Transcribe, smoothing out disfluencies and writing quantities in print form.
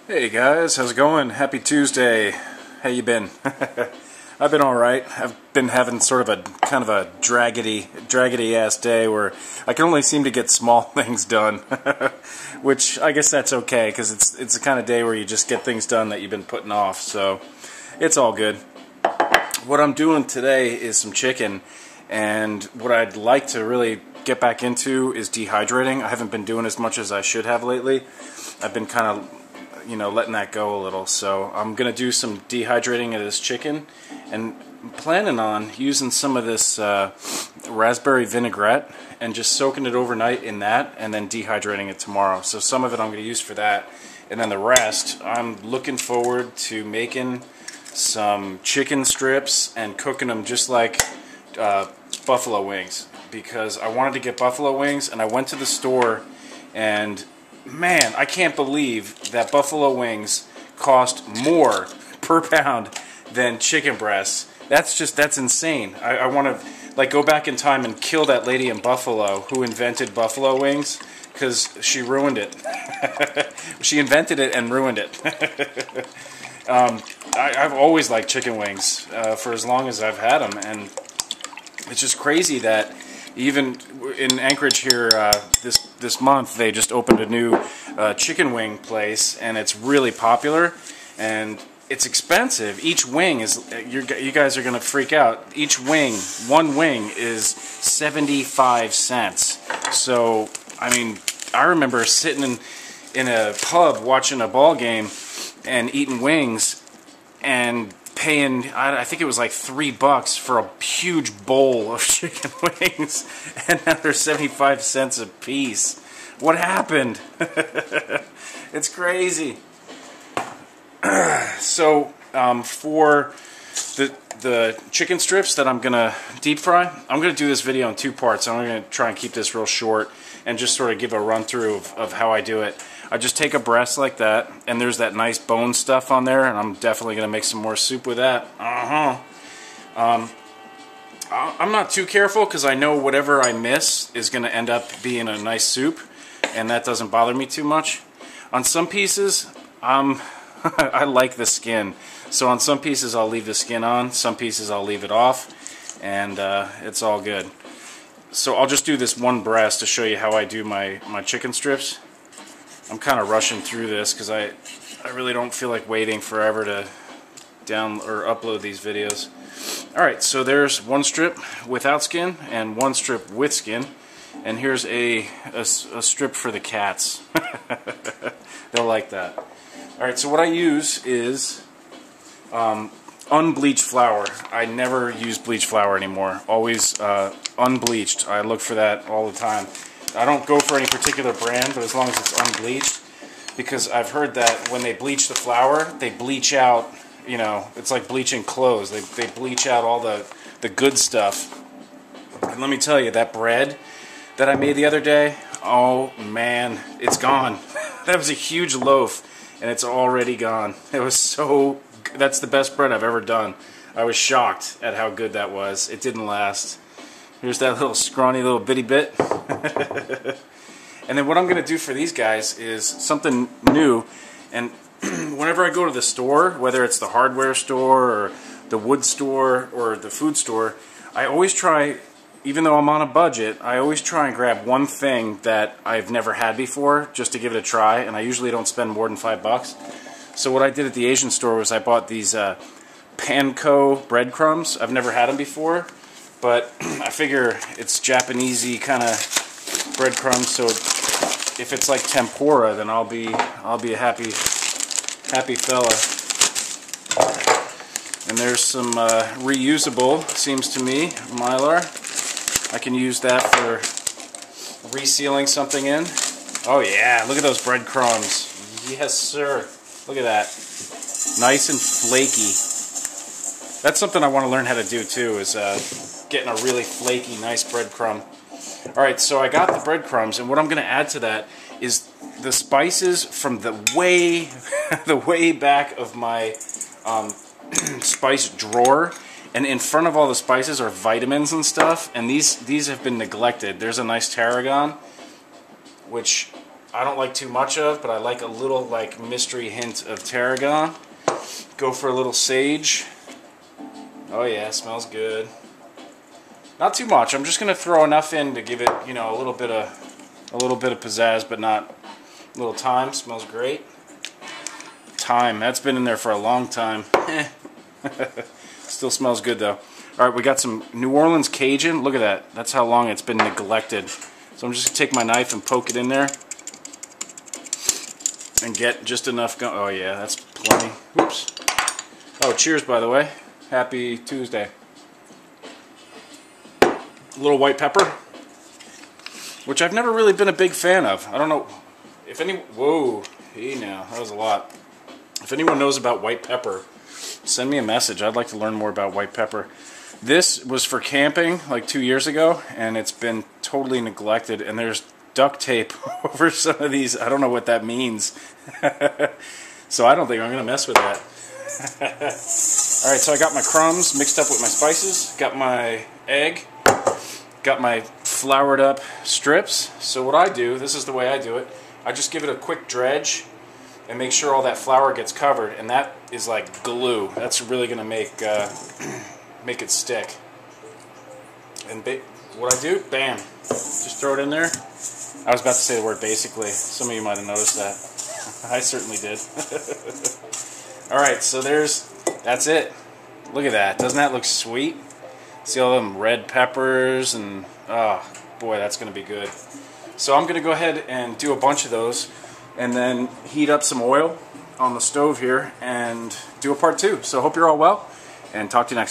Hey guys, how's it going? Happy Tuesday. How you been? I've been alright. I've been having sort of a kind of a draggedy ass day where I can only seem to get small things done. Which I guess that's okay, because it's the kind of day where you just get things done that you've been putting off, so it's all good. What I'm doing today is some chicken, and what I'd like to really get back into is dehydrating. I haven't been doing as much as I should have lately. I've been kind of letting that go a little. So I'm gonna do some dehydrating of this chicken, and I'm planning on using some of this raspberry vinaigrette and just soaking it overnight in that, and then dehydrating it tomorrow. So some of it I'm gonna use for that, and then the rest I'm looking forward to making some chicken strips and cooking them just like buffalo wings, because I wanted to get buffalo wings, and I went to the store, and man, I can't believe that buffalo wings cost more per pound than chicken breasts. That's insane. I want to go back in time and kill that lady in Buffalo who invented buffalo wings, because she ruined it. She invented it and ruined it. I've always liked chicken wings for as long as I've had them, and it's just crazy that even in Anchorage here this month, they just opened a new chicken wing place, and it's really popular, and it's expensive. Each wing is, you guys are going to freak out, one wing is 75 cents. So, I mean, I remember sitting in a pub watching a ball game and eating wings and paying, I think it was like $3 for a huge bowl of chicken wings, and now they're 75 cents a piece. What happened? It's crazy. So for the chicken strips that I'm gonna deep fry, I'm gonna do this video in two parts. I'm gonna try and keep this real short and just sort of give a run through of how I do it. I just take a breast like that, and there's that nice bone stuff on there, and I'm definitely going to make some more soup with that. I'm not too careful, because I know whatever I miss is going to end up being a nice soup, and that doesn't bother me too much. On some pieces, I like the skin, so on some pieces I'll leave the skin on, some pieces I'll leave it off, and it's all good. So I'll just do this one breast to show you how I do my chicken strips. I'm kind of rushing through this because I really don't feel like waiting forever to upload these videos. Alright, so there's one strip without skin and one strip with skin, and here's a strip for the cats. They'll like that. Alright, so what I use is unbleached flour. I never use bleached flour anymore. Always unbleached. I look for that all the time. I don't go for any particular brand, but as long as it's unbleached, because I've heard that when they bleach the flour, they bleach out, it's like bleaching clothes. They bleach out all the good stuff. And let me tell you, that bread that I made the other day, oh man, it's gone. That was a huge loaf, and it's already gone. It was that's the best bread I've ever done. I was shocked at how good that was. It didn't last. Here's that little scrawny little bitty bit. And then what I'm going to do for these guys is something new. And whenever I go to the store, whether it's the hardware store or the wood store or the food store, I always try, even though I'm on a budget, I always try and grab one thing that I've never had before just to give it a try, and I usually don't spend more than $5. So what I did at the Asian store was I bought these Panko breadcrumbs. I've never had them before, but I figure it's Japanesey kind of breadcrumbs, so if it's like tempura, then I'll be a happy fella. And there's some reusable, seems to me, Mylar. I can use that for resealing something in. Oh yeah, look at those breadcrumbs. Yes, sir. Look at that. Nice and flaky. That's something I want to learn how to do too, is getting a really flaky, nice breadcrumb. Alright, so I got the breadcrumbs, and what I'm going to add to that is the spices from the way back of my spice drawer. And in front of all the spices are vitamins and stuff, and these have been neglected. There's a nice tarragon, which I don't like too much of, but I like a little like mystery hint of tarragon. Go for a little sage. Oh yeah, smells good. Not too much. I'm just gonna throw enough in to give it, you know, a little bit of pizzazz, but not a little thyme. Smells great. Thyme, that's been in there for a long time. Still smells good though. All right, we got some New Orleans Cajun. Look at that. That's how long it's been neglected. So I'm just gonna take my knife and poke it in there and get just enough going. Oh yeah, that's plenty. Oops. Oh, cheers, by the way. Happy Tuesday. A little white pepper, which I've never really been a big fan of. I don't know if any. Whoa, hey now, that was a lot. If anyone knows about white pepper, send me a message. I'd like to learn more about white pepper. This was for camping like 2 years ago, and it's been totally neglected. And there's duct tape over some of these. I don't know what that means. So I don't think I'm going to mess with that. Alright, so I got my crumbs mixed up with my spices. Got my egg. Got my floured up strips. So what I do, this is the way I do it. I just give it a quick dredge and make sure all that flour gets covered. And that is like glue. That's really going to make it stick. And what I do, bam, just throw it in there. I was about to say the word basically. Some of you might have noticed that. I certainly did. Alright, so that's it. Look at that. Doesn't that look sweet? See all them red peppers and, oh boy, that's going to be good. So I'm going to go ahead and do a bunch of those and then heat up some oil on the stove here and do a part 2. So hope you're all well and talk to you next time.